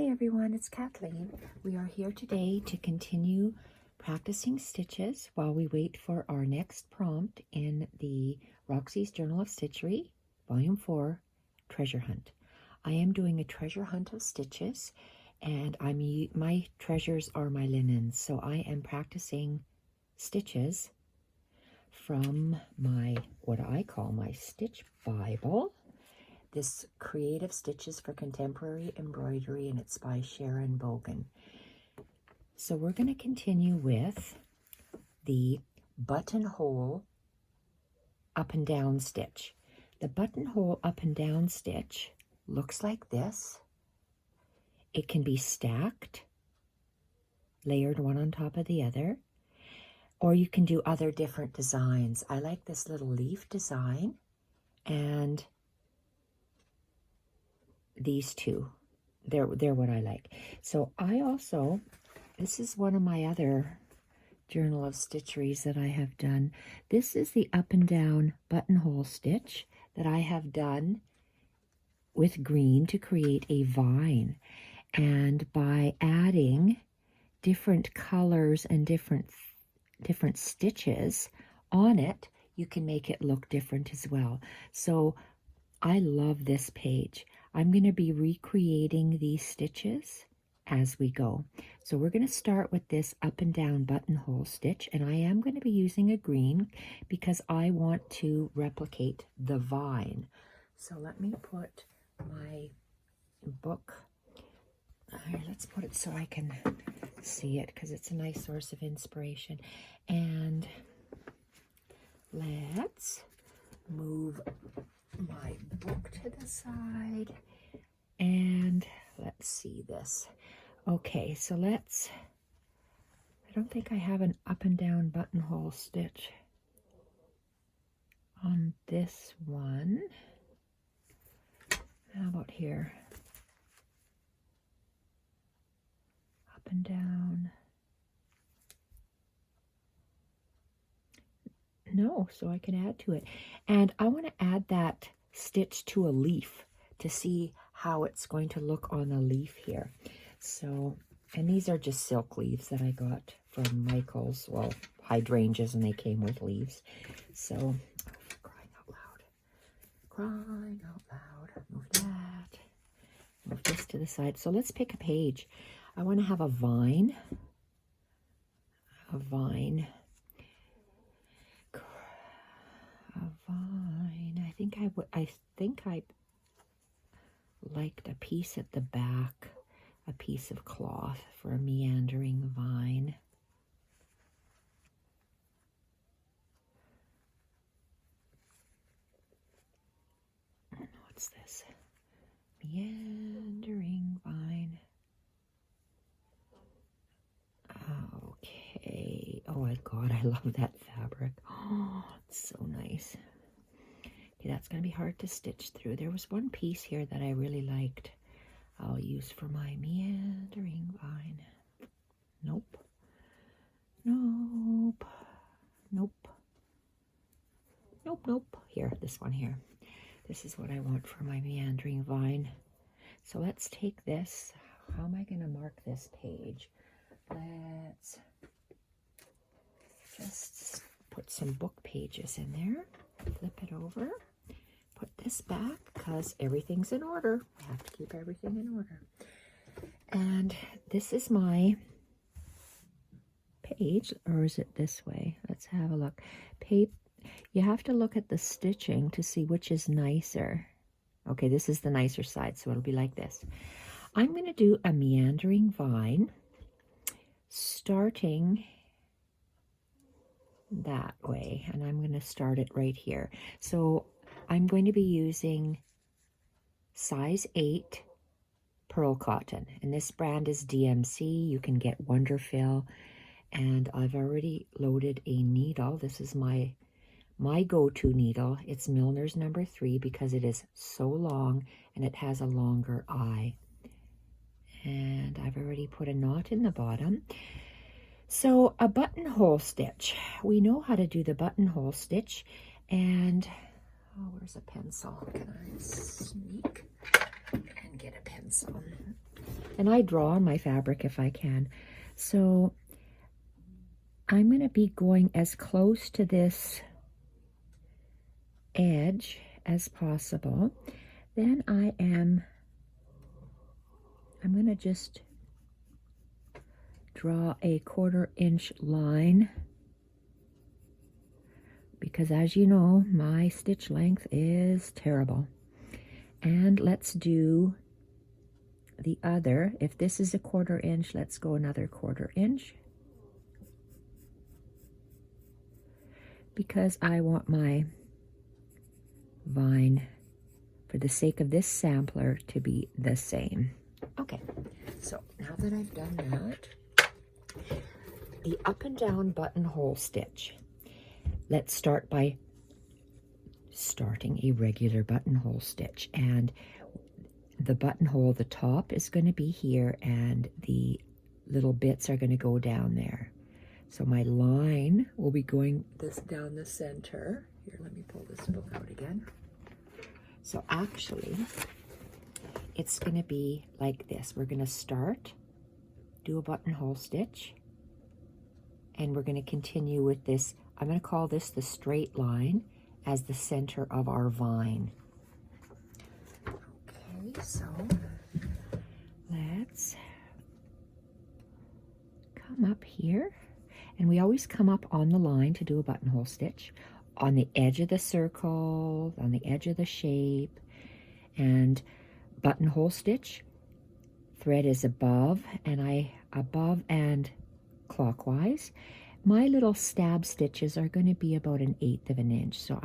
Hi everyone, it's Kathleen. We are here today to continue practicing stitches while we wait for our next prompt in the Roxys Journal of Stitchery, Volume 4, Treasure Hunt. I am doing a treasure hunt of stitches, and my treasures are my linens, so I am practicing stitches from what I call my Stitch Bible. This Creative Stitches for Contemporary Embroidery, and it's by Sharon Bogan. So we're going to continue with the buttonhole up and down stitch. The buttonhole up and down stitch looks like this. It can be stacked, layered one on top of the other, or you can do other different designs. I like this little leaf design, and these two, they're what I like. So this is one of my other Journal of Stitcheries that I have done. This is the up and down buttonhole stitch that I have done with green to create a vine. And by adding different colors and different stitches on it, you can make it look different as well. So I love this page. I'm going to be recreating these stitches as we go. So we're going to start with this up and down buttonhole stitch, and I am going to be using a green because I want to replicate the vine. So let me put my book, let's put it so I can see it because it's a nice source of inspiration. And let's move my book to the side, and let's see this. Okay, so I don't think I have an up and down buttonhole stitch on this one. How about here? Up and down. No, so I can add to it. And I want to add that stitch to a leaf to see how it's going to look on a leaf here. So, and these are just silk leaves that I got from Michael's, well, hydrangeas, and they came with leaves. So, crying out loud, move that, move this to the side. So let's pick a page. I want to have a vine. I think I liked a piece at the back, a piece of cloth for a meandering vine. What's this? Meandering vine. Okay. Oh my God, I love that fabric. Oh, it's so nice. Okay, that's going to be hard to stitch through. There was one piece here that I really liked. I'll use for my meandering vine. Nope. Here, this one here. This is what I want for my meandering vine. So let's take this. How am I going to mark this page? Let's just put some book pages in there. Flip it over. Put this back because everything's in order. I have to keep everything in order. And this is my page, or is it this way? Let's have a look. You have to look at the stitching to see which is nicer. Okay, this is the nicer side, so it'll be like this. I'm going to do a meandering vine starting that way, and I'm going to start it right here. So I'm going to be using size 8 Perle Cotton, and this brand is DMC. You can get Wonderfill, and I've already loaded a needle. This is my go-to needle. It's Milner's number 3 because it is so long and it has a longer eye. And I've already put a knot in the bottom. So a buttonhole stitch. We know how to do the buttonhole stitch, and where's a pencil? Can I sneak and get a pencil? And I draw on my fabric if I can. So I'm going to be going as close to this edge as possible. Then I'm going to just draw a 1/4 inch line, because as you know, my stitch length is terrible. And let's do the other. If this is a 1/4 inch, let's go another 1/4 inch, because I want my vine, for the sake of this sampler, to be the same. Okay, so now that I've done that, the up and down buttonhole stitch. Let's start by starting a regular buttonhole stitch, and the buttonhole, the top is going to be here, and the little bits are going to go down there. So my line will be going this down the center. Here, let me pull this book out again. So actually, it's going to be like this. We're going to start, do a buttonhole stitch, and we're going to continue with this. I'm going to call this the straight line as the center of our vine. Okay, so let's come up here. And we always come up on the line to do a buttonhole stitch, on the edge of the circle, on the edge of the shape, and buttonhole stitch. Thread is above and clockwise. My little stab stitches are going to be about 1/8 of an inch. So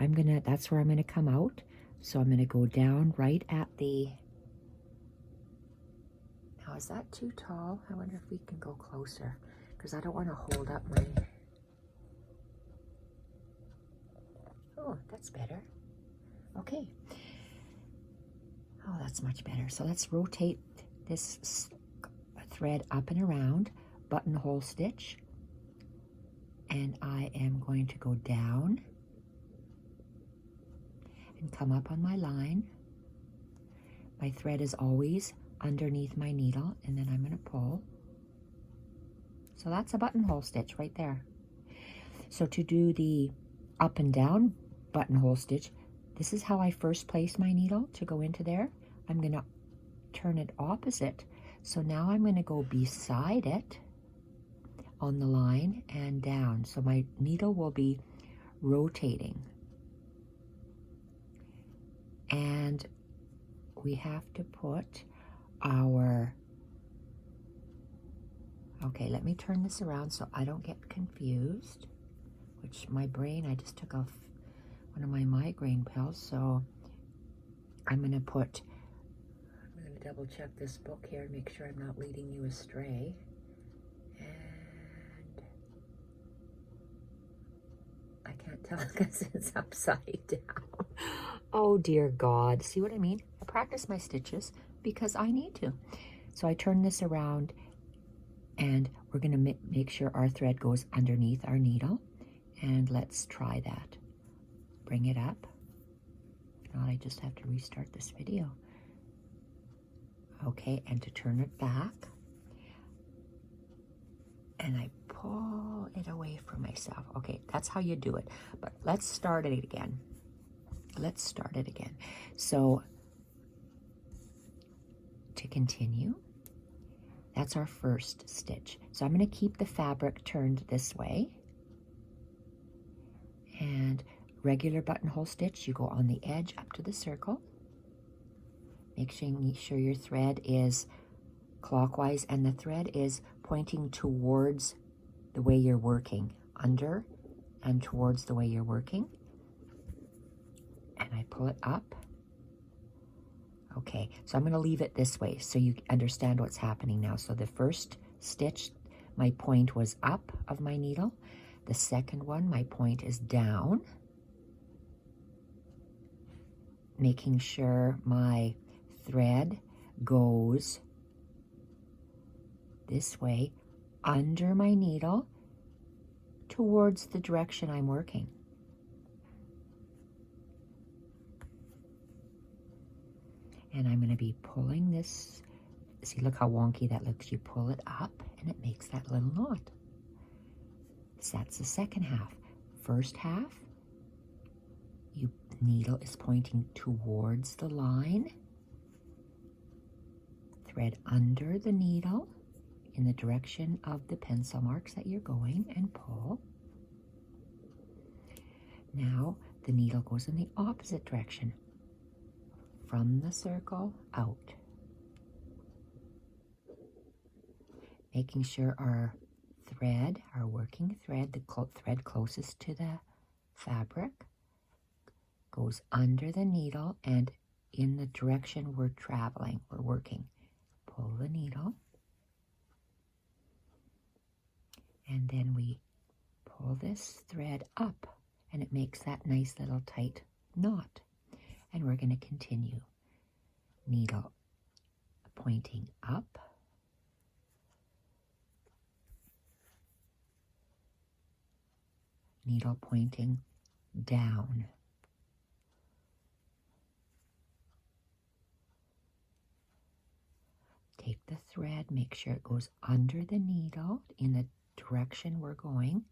that's where I'm going to come out. So I'm going to go down right at the, now is that too tall? I wonder if we can go closer, because I don't want to hold up my, oh, that's better. Okay. Oh, that's much better. So let's rotate this thread up and around, buttonhole stitch, and I am going to go down and come up on my line. My thread is always underneath my needle, and then I'm going to pull. So that's a buttonhole stitch right there. So to do the up and down buttonhole stitch, this is how I first place my needle to go into there. I'm going to turn it opposite. So now I'm going to go beside it on the line and down. So my needle will be rotating. And we have to put our, okay, let me turn this around so I don't get confused, which my brain, I just took off one of my migraine pills, so I'm going to double check this book here and make sure I'm not leading you astray. And I can't tell because it's upside down. Oh dear God, see what I mean? I practice my stitches because I need to. So I turn this around, and we're going to make sure our thread goes underneath our needle. And let's try that. Bring it up. Now I just have to restart this video. Okay, and to turn it back, and I pull it away from myself. Okay, that's how you do it. But let's start it again. Let's start it again. So to continue, that's our first stitch. So I'm going to keep the fabric turned this way. And regular buttonhole stitch, you go on the edge up to the circle. Make sure your thread is clockwise and the thread is pointing towards the way you're working, under and towards the way you're working. And I pull it up. Okay, so I'm going to leave it this way so you understand what's happening now. So the first stitch, my point was up of my needle. The second one, my point is down. Making sure my thread goes this way under my needle towards the direction I'm working. And I'm going to be pulling this see, look how wonky that looks. You pull it up and it makes that little knot. So that's the second half. First half, your needle is pointing towards the line. Thread under the needle in the direction of the pencil marks that you're going and pull. Now the needle goes in the opposite direction, from the circle out. Making sure our thread, our working thread, the thread closest to the fabric, goes under the needle and in the direction we're traveling, we're working. Pull the needle, and then we pull this thread up, and it makes that nice little tight knot. And we're going to continue. Needle pointing up, needle pointing down. Take the thread, make sure it goes under the needle in the direction we're going,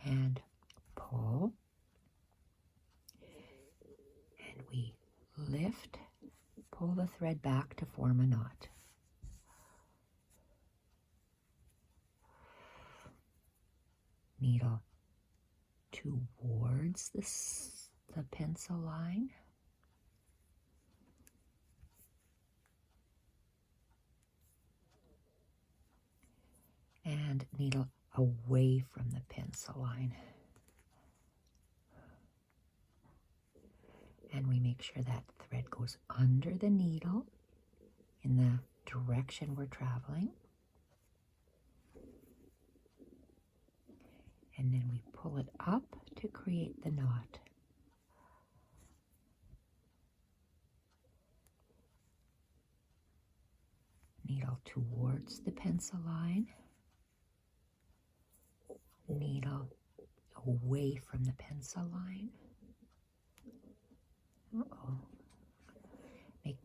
and pull. And we lift, pull the thread back to form a knot. Needle towards the pencil line. And needle away from the pencil line. And we make sure that thread goes under the needle in the direction we're traveling. And then we pull it up to create the knot. Needle towards the pencil line. Needle away from the pencil line.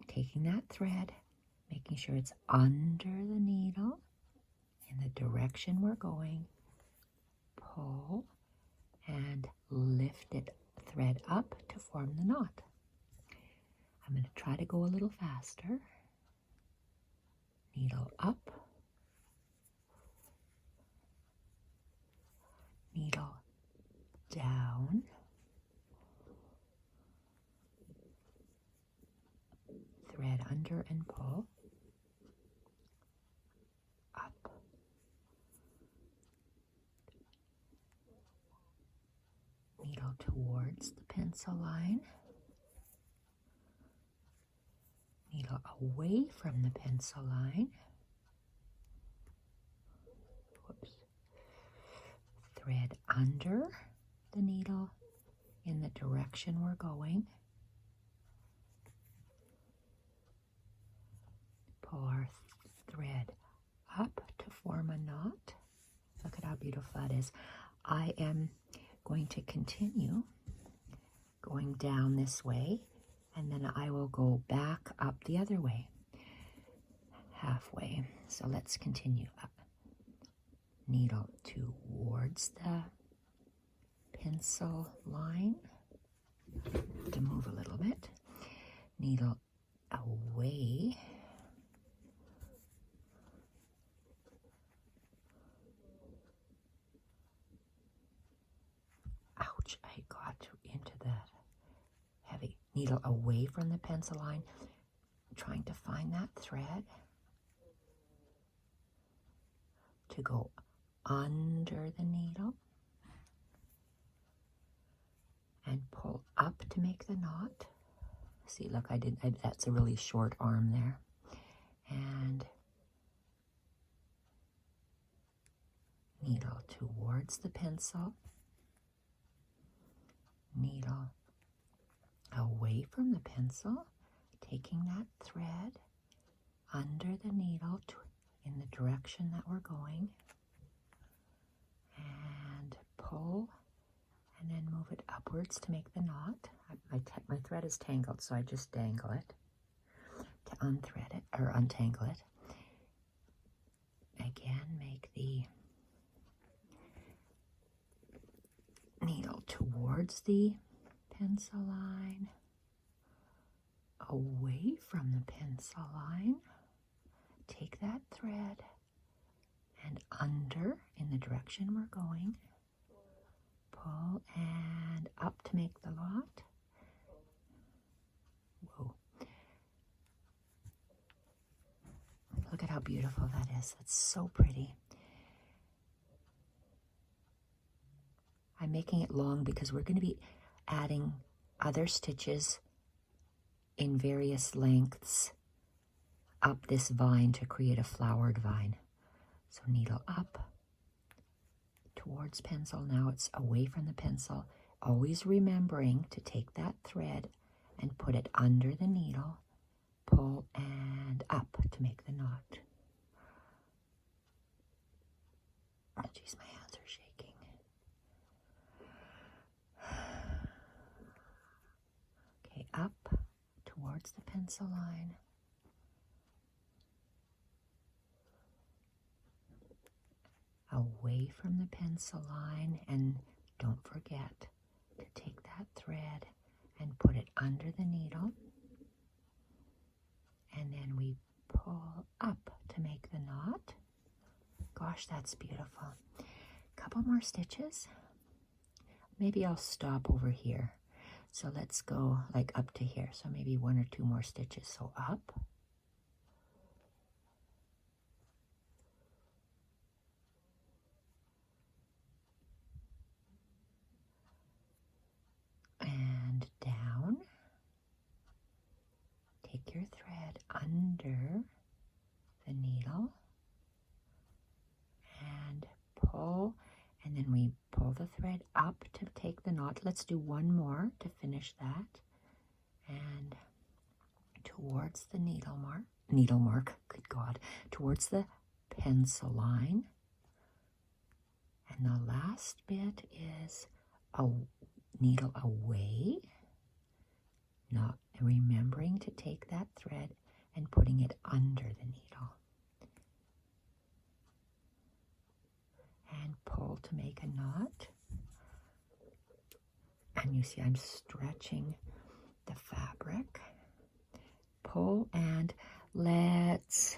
Taking that thread, making sure it's under the needle in the direction we're going. Pull and lift it, thread up to form the knot. I'm going to try to go a little faster. Needle up, needle down, thread under and pull, up, needle towards the pencil line, needle away from the pencil line, whoops, thread under the needle in the direction we're going, pull our thread up to form a knot. Look at how beautiful that is. I am going to continue going down this way, and then I will go back up the other way, halfway. So let's continue up. Needle towards the pencil line, to move a little bit. Needle away. Ouch, I got into that heavy. Needle away from the pencil line, trying to find that thread to go under the needle and pull up to make the knot. See, look, that's a really short arm there. And needle towards the pencil, needle away from the pencil, taking that thread under the needle in the direction that we're going, and pull, and then move it upwards to make the knot. My thread is tangled, so I just dangle it to unthread it, or untangle it. towards the pencil line, away from the pencil line, take that thread and under in the direction we're going, pull and up to make the knot. Whoa. Look at how beautiful that is. That's so pretty. I'm making it long because we're going to be adding other stitches in various lengths up this vine to create a flowered vine. So needle up towards pencil. Now it's away from the pencil. Always remembering to take that thread and put it under the needle, pull and up to make the knot. Oh geez, my hands are shaking. Okay, up towards the pencil line. Away from the pencil line, and don't forget to take that thread and put it under the needle, and then we pull up to make the knot. Gosh, that's beautiful. Couple more stitches. Maybe I'll stop over here. So let's go like up to here. So maybe 1 or 2 more stitches. So up. And down. Take your thread under the needle and pull, and then we pull the thread up to take the knot. Let's do 1 more to finish that, and towards the needle mark, good God, towards the pencil line. And the last bit is a needle away, not remembering to take that thread and putting it under the needle. And pull to make a knot. And you see I'm stretching the fabric. Pull, and let's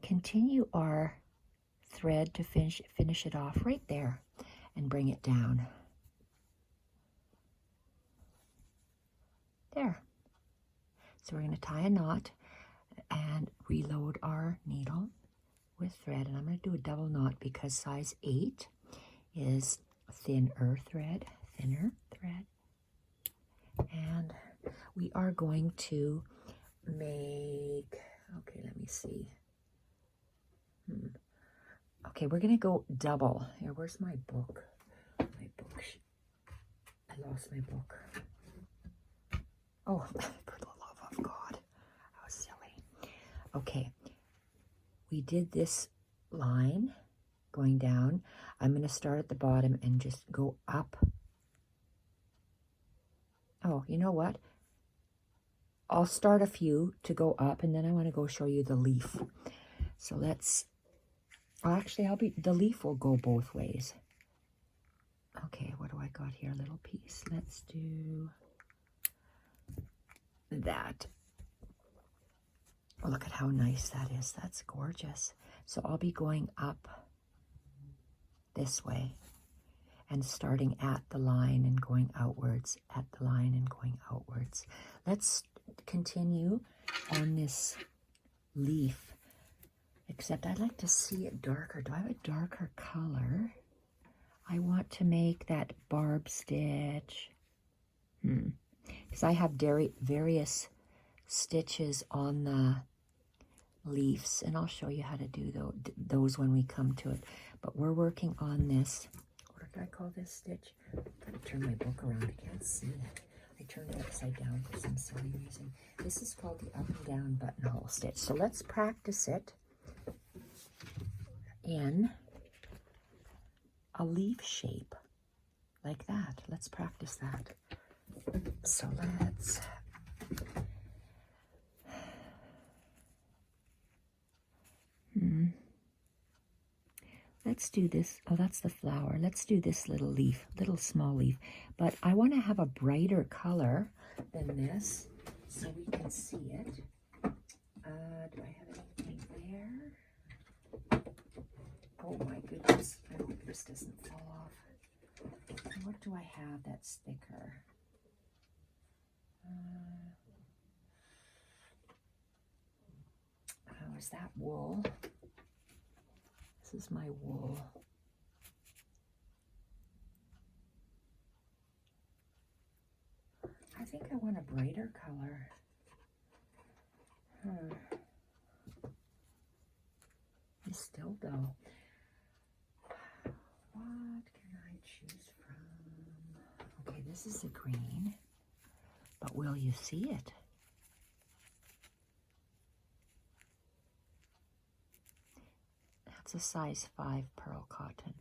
continue our thread to finish it off right there and bring it down. There. So we're going to tie a knot and reload our needle with thread, and I'm going to do a double knot because size 8 is thinner thread, and we are going to make, okay, let me see. Okay, we're going to go double. Here, where's my book? I lost my book. Oh, for the love of God, I was silly. Okay, we did this line going down. I'm going to start at the bottom and just go up. Oh, you know what? I'll start a few to go up, and then I want to go show you the leaf. So let's, actually, the leaf will go both ways. Okay, what do I got here? A little piece. Let's do that. Oh, look at how nice that is. That's gorgeous. So I'll be going up this way and starting at the line and going outwards, at the line and going outwards. Let's continue on this leaf, except I'd like to see it darker. Do I have a darker color? I want to make that barb stitch. Because I have various stitches on the leaves, and I'll show you how to do those when we come to it. But we're working on this. What did I call this stitch? I'm going to turn my book around. I can't see it. I turned it upside down for some silly reason. This is called the up and down buttonhole stitch. So let's practice it in a leaf shape like that. Let's practice that. So let's do this. Oh, that's the flower. Let's do this little leaf, little small leaf. But I want to have a brighter color than this so we can see it. Do I have anything there? Oh my goodness, I hope this doesn't fall off. What do I have that's thicker? Oh, is that wool? This is my wool. I think I want a brighter color. I still don't. What can I choose from? Okay, this is a green, but will you see it? That's a size 5 Perle Cotton.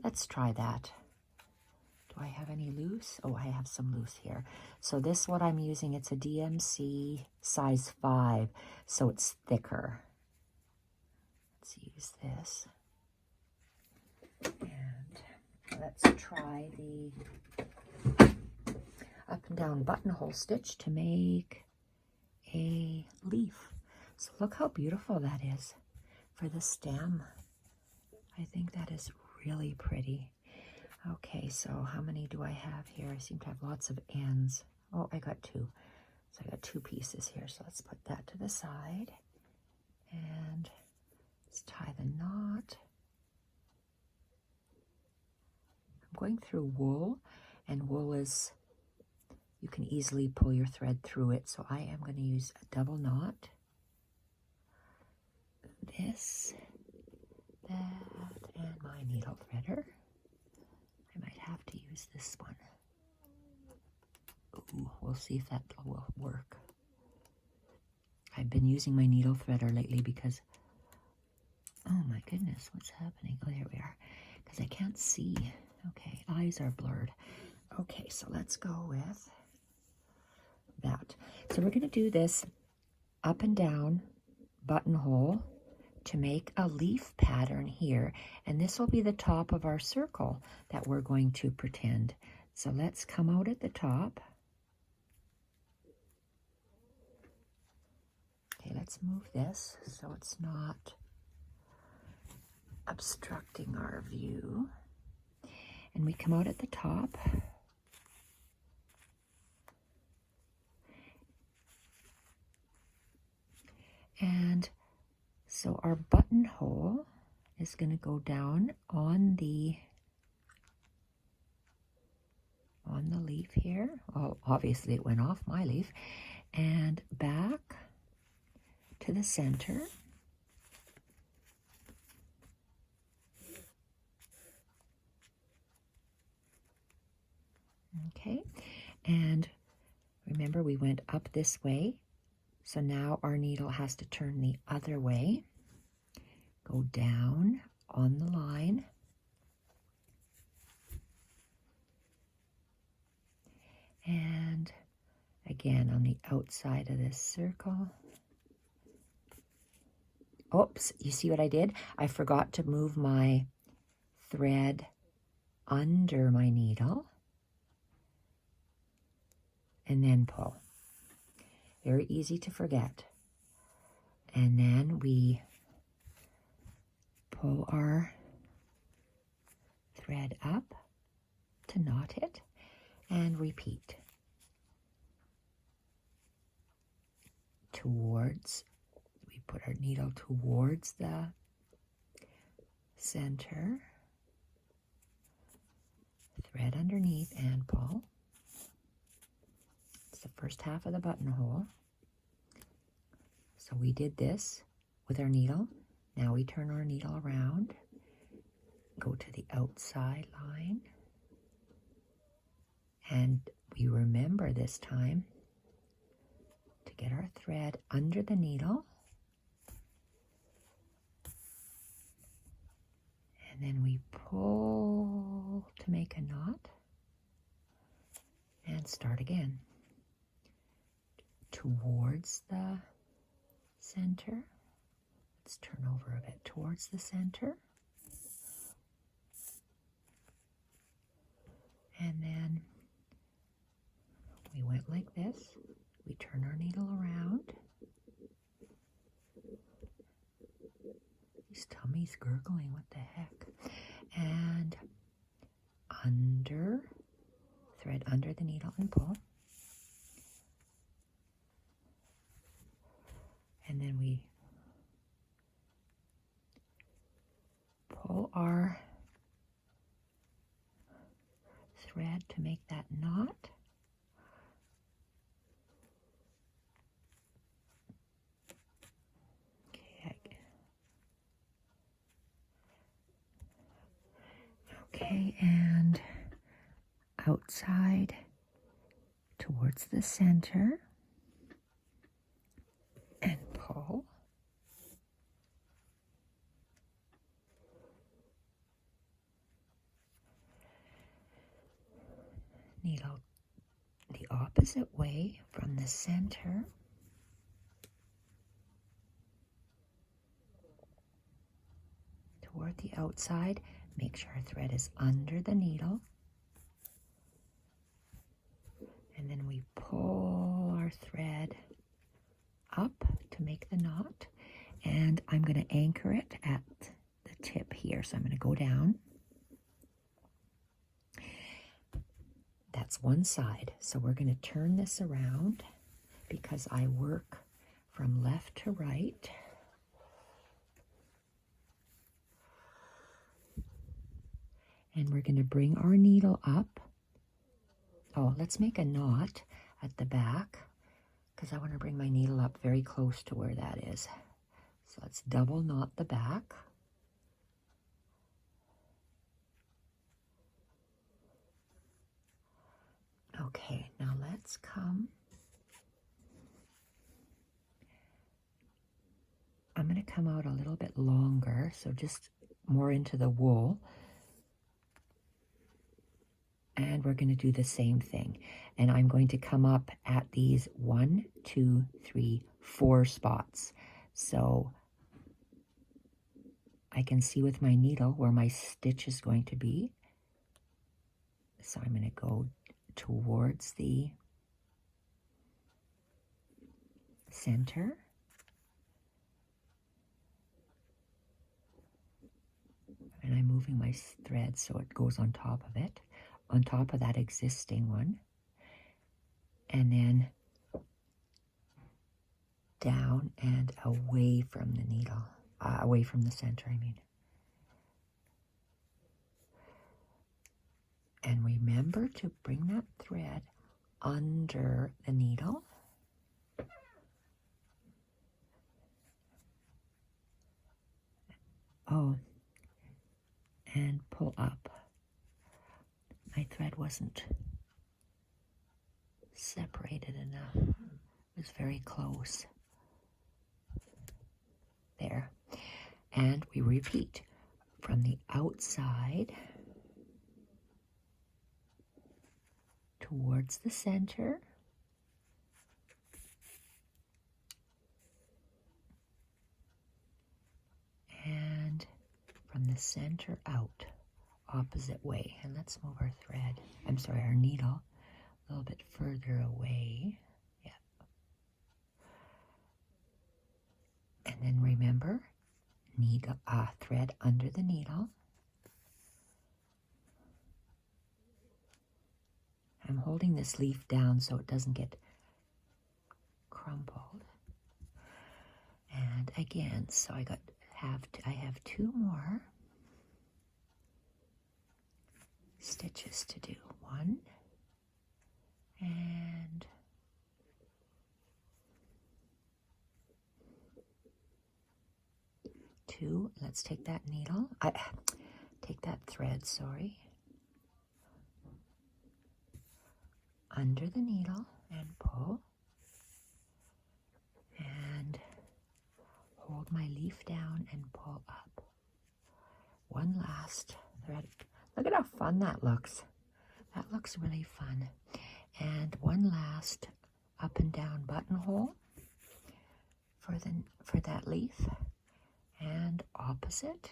Let's try that. Do I have any loose? Oh, I have some loose here. So this, what I'm using, it's a DMC size 5, so it's thicker. Let's use this. And let's try the up and down buttonhole stitch to make a leaf. So look how beautiful that is for the stem. I think that is really pretty. Okay, so how many do I have here? I seem to have lots of ends. Oh, I got 2. So I got 2 pieces here. So let's put that to the side. And let's tie the knot. I'm going through wool, and wool is, you can easily pull your thread through it. So I am going to use a double knot. This, that, and my needle threader. I might have to use this one. Ooh, we'll see if that will work. I've been using my needle threader lately because, oh my goodness, what's happening? Oh, there we are. Because I can't see. Okay, eyes are blurred. Okay, so let's go with that. So we're going to do this up and down buttonhole to make a leaf pattern here, and this will be the top of our circle that we're going to pretend. So let's come out at the top. Okay, let's move this so it's not obstructing our view. And we come out at the top. And so our buttonhole is going to go down on the leaf here. Well, obviously it went off my leaf. And back to the center. Okay, and remember we went up this way. So now our needle has to turn the other way. Go down on the line. And again on the outside of this circle. Oops, you see what I did? I forgot to move my thread under my needle and then pull. Very easy to forget. And then we pull our thread up to knot it and repeat. Towards, we put our needle towards the center, thread underneath and pull. It's the first half of the buttonhole. So we did this with our needle. Now we turn our needle around, go to the outside line, and we remember this time to get our thread under the needle, and then we pull to make a knot and start again towards the center. Let's turn over a bit towards the center, And then we went like this. We turn our needle around. His tummy's gurgling, what the heck? And thread under the needle and pull. And then we pull our thread to make that knot. Okay, and outside towards the center and pull. Needle the opposite way from the center. Toward the outside. Make sure our thread is under the needle. And then we pull our thread up to make the knot. And I'm going to anchor it at the tip here. So I'm going to go down. That's one side. So we're going to turn this around because I work from left to right. And we're going to bring our needle up. Oh, let's make a knot at the back because I want to bring my needle up very close to where that is. So let's double knot the back. Okay, now let's come. I'm going to come out a little bit longer, so just more into the wool. And we're going to do the same thing. And I'm going to come up at these 1, 2, 3, 4 spots. So I can see with my needle where my stitch is going to be. So I'm going to go towards the center. And I'm moving my thread so it goes on top of it. On top of that existing one, and then down and away from the needle, away from the center, I mean. And remember to bring that thread under the needle. Oh, and pull up. My thread wasn't separated enough. It was very close. There. And we repeat from the outside towards the center. And from the center out. Opposite way. And let's move our thread, our needle a little bit further away. Yeah. And then remember, needle, thread under the needle. I'm holding this leaf down so it doesn't get crumpled. And again, so I have 2 more stitches to do. 1 and 2. Let's take that needle. Take that thread, sorry. Under the needle and pull. And hold my leaf down and pull up. One last thread. Look at how fun that looks. That looks really fun. And one last up and down buttonhole for that leaf. And opposite.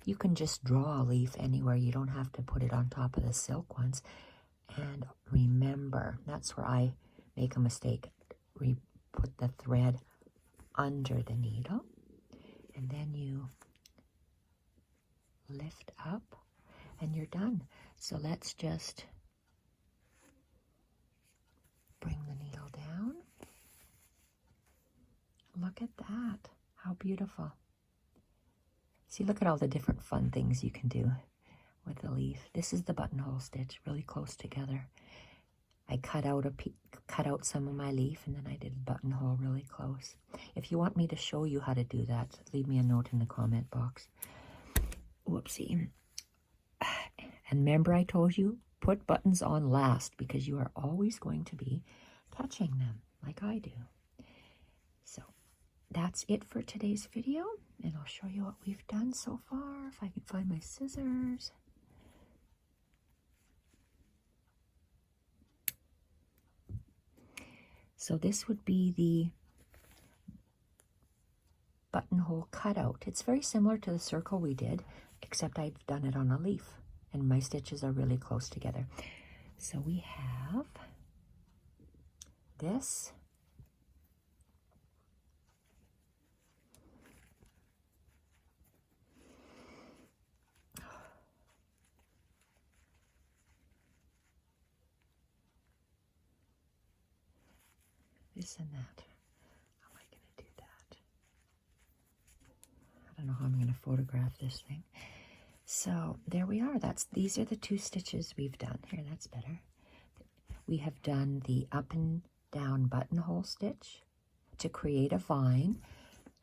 You can just draw a leaf anywhere. You don't have to put it on top of the silk ones. And remember, that's where I make a mistake. Put the thread under the needle, and then you lift up, and you're done. So let's just bring the needle down. Look at that. How beautiful. See, look at all the different fun things you can do with the leaf. This is the buttonhole stitch, really close together. I cut out some of my leaf, and then I did buttonhole really close. If you want me to show you how to do that, leave me a note in the comment box. Whoopsie. And remember, I told you, put buttons on last, because you are always going to be catching them like I do. So that's it for today's video, and I'll show you what we've done so far, if I can find my scissors. So this would be the buttonhole cutout. It's very similar to the circle we did, except I've done it on a leaf, and my stitches are really close together. So we have this. This and that. How am I going to do that? I don't know how I'm going to photograph this thing. So there we are. These are the two stitches we've done. Here, that's better. We have done the up and down buttonhole stitch to create a vine,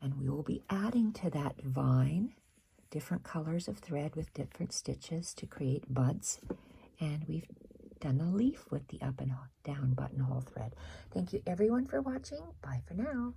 and we will be adding to that vine different colors of thread with different stitches to create buds. And we've done a leaf with the up and down buttonhole thread. Thank you everyone for watching. Bye for now.